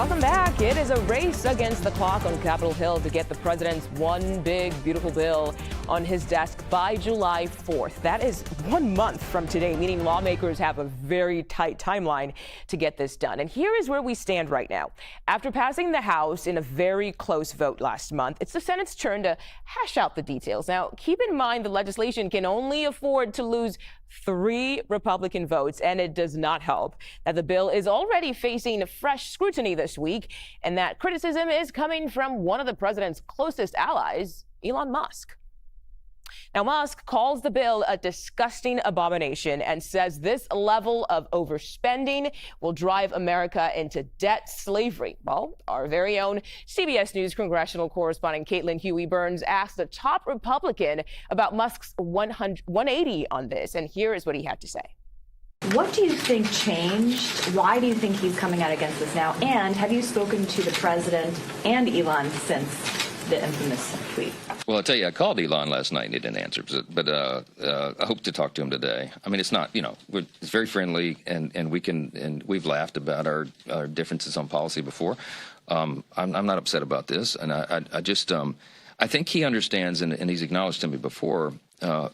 Welcome back. It is a race against the clock on Capitol Hill to get the president's one big, beautiful bill on his desk by July 4th. That is 1 month from today, meaning lawmakers have a very tight timeline to get this done. And here is where we stand right now. After passing the House in a very close vote last month, it's the Senate's turn to hash out the details. Now, keep in mind the legislation can only afford to lose 3 Republican votes, and it does not help that the bill is already facing fresh scrutiny this week, and that criticism is coming from one of the president's closest allies, Elon Musk. Now, Musk calls the bill a disgusting abomination and says this level of overspending will drive America into debt slavery. Well, our very own CBS News congressional correspondent Caitlin Huey-Burns asked the top Republican about Musk's 180 on this, and here is what he had to say. What do you think changed? Why do you think he's coming out against this now? And have you spoken to the president and Elon since the infamous tweet? Well, I'll tell you, I called Elon last night and he didn't answer, but I hope to talk to him today. I mean, it's not, it's very friendly, and we've laughed about our differences on policy before. I'm not upset about this, and I think he understands, and he's acknowledged to me before, that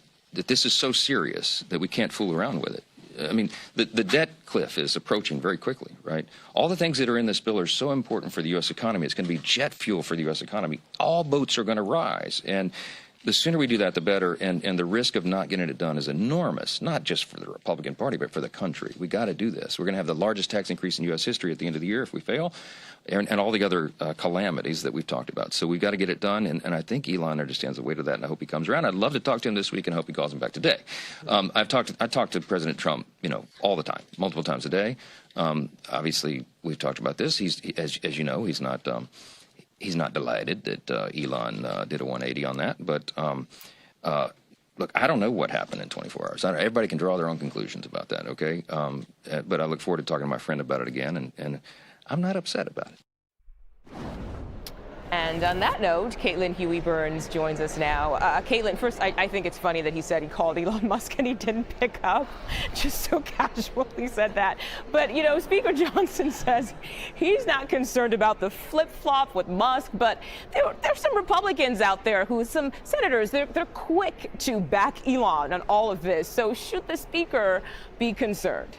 this is so serious that we can't fool around with it. I mean, the debt cliff is approaching very quickly, right? All the things that are in this bill are so important for the U.S. economy. It's going to be jet fuel for the U.S. economy. All boats are going to rise. And the sooner we do that, the better. And the risk of not getting it done is enormous, not just for the Republican Party, but for the country. We got to do this. We're going to have the largest tax increase in U.S. history at the end of the year if we fail, and all the other calamities that we've talked about. So we've got to get it done. And I think Elon understands the weight of that, and I hope he comes around. I'd love to talk to him this week, and I hope he calls him back today. I talk to President Trump, all the time, multiple times a day. Obviously, we've talked about this. As you know, he's not delighted that Elon did a 180 on that. But look, I don't know what happened in 24 hours. Everybody can draw their own conclusions about that, okay? But I look forward to talking to my friend about it again, and I'm not upset about it. And on that note, Caitlin Huey-Burns joins us now. Caitlin, first, I think it's funny that he said he called Elon Musk and he didn't pick up. Just so casually said that. But, Speaker Johnson says he's not concerned about the flip-flop with Musk, but there's some Republicans out there some senators, they're quick to back Elon on all of this. So should the speaker be concerned?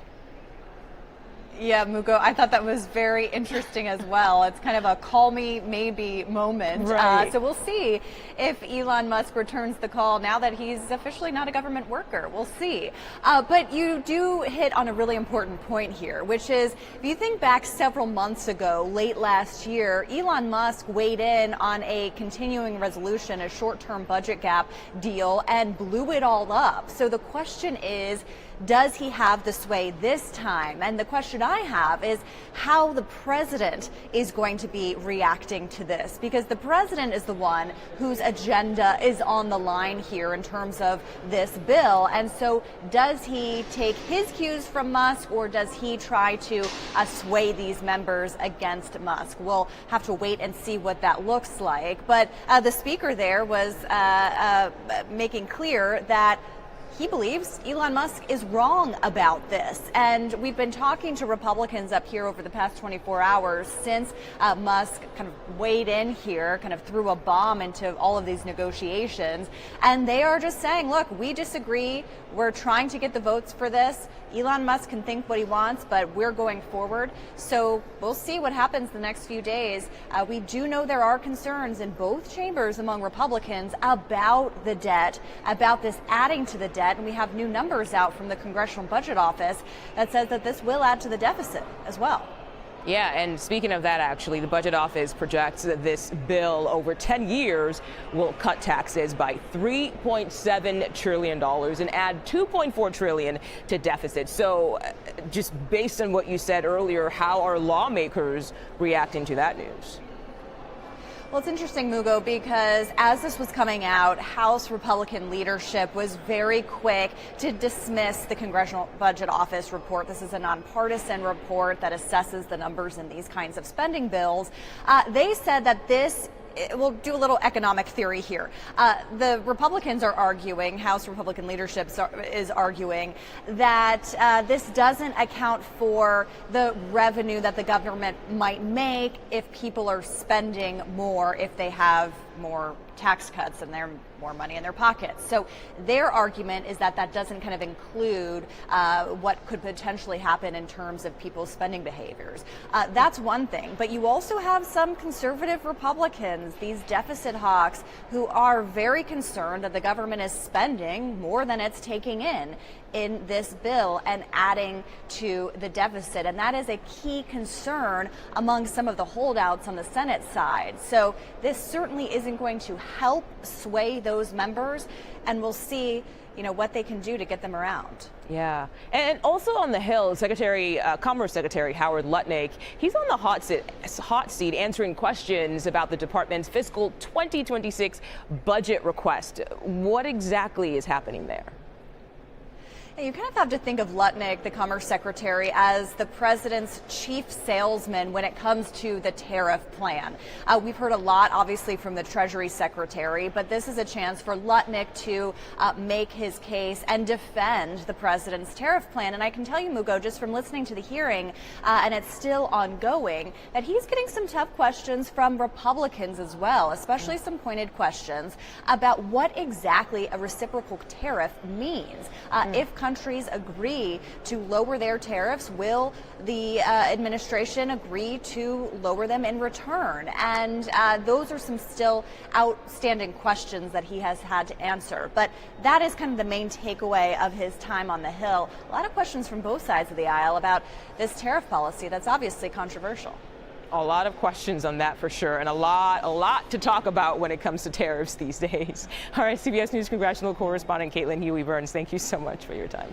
Yeah, Mugo, I thought that was very interesting as well. It's kind of a call me maybe moment. Right. So we'll see if Elon Musk returns the call now that he's officially not a government worker. We'll see. But you do hit on a really important point here, which is if you think back several months ago, late last year, Elon Musk weighed in on a continuing resolution, a short-term budget gap deal, and blew it all up. So the question is, does he have the sway this time? And the question I have is how the president is going to be reacting to this, because the president is the one whose agenda is on the line here in terms of this bill. And so does he take his cues from Musk, or does he try to sway these members against Musk? We'll have to wait and see what that looks like. But the speaker there was making clear that he believes Elon Musk is wrong about this. And we've been talking to Republicans up here over the past 24 hours since Musk kind of weighed in here, kind of threw a bomb into all of these negotiations. And they are just saying, look, we disagree. We're trying to get the votes for this. Elon Musk can think what he wants, but we're going forward. So we'll see what happens the next few days. We do know there are concerns in both chambers among Republicans about the debt, about this adding to the debt. And we have new numbers out from the Congressional Budget Office that says that this will add to the deficit as well. Yeah, and speaking of that, actually, the Budget Office projects that this bill over 10 years will cut taxes by $3.7 trillion and add $2.4 trillion to deficit. So just based on what you said earlier, how are lawmakers reacting to that news? Well, it's interesting, Mugo, because as this was coming out, House Republican leadership was very quick to dismiss the Congressional Budget Office report. This is a nonpartisan report that assesses the numbers in these kinds of spending bills. They said that this we'll do a little economic theory here. The Republicans are arguing, House Republican leadership is arguing that this doesn't account for the revenue that the government might make if people are spending more, if they have more tax cuts and they're more money in their pockets. So their argument is that that doesn't kind of include what could potentially happen in terms of people's spending behaviors. That's one thing. But you also have some conservative Republicans, these deficit hawks, who are very concerned that the government is spending more than it's taking in this bill and adding to the deficit. And that is a key concern among some of the holdouts on the Senate side. So this certainly isn't going to help sway those members, and we'll see, what they can do to get them around. Yeah. And also on the Hill, Commerce Secretary Howard Lutnick, he's on the hot seat answering questions about the department's fiscal 2026 budget request. What exactly is happening there? You kind of have to think of Lutnick, the Commerce Secretary, as the president's chief salesman when it comes to the tariff plan. We've heard a lot, obviously, from the Treasury Secretary, but this is a chance for Lutnick to make his case and defend the president's tariff plan. And I can tell you, Mugo, just from listening to the hearing, and it's still ongoing, that he's getting some tough questions from Republicans as well, especially some pointed questions about what exactly a reciprocal tariff means. If countries agree to lower their tariffs, will the administration agree to lower them in return? And those are some still outstanding questions that he has had to answer. But that is kind of the main takeaway of his time on the Hill. A lot of questions from both sides of the aisle about this tariff policy that's obviously controversial. A lot of questions on that for sure, and a lot to talk about when it comes to tariffs these days. All right, CBS News congressional correspondent Caitlin Huey-Burns, thank you so much for your time.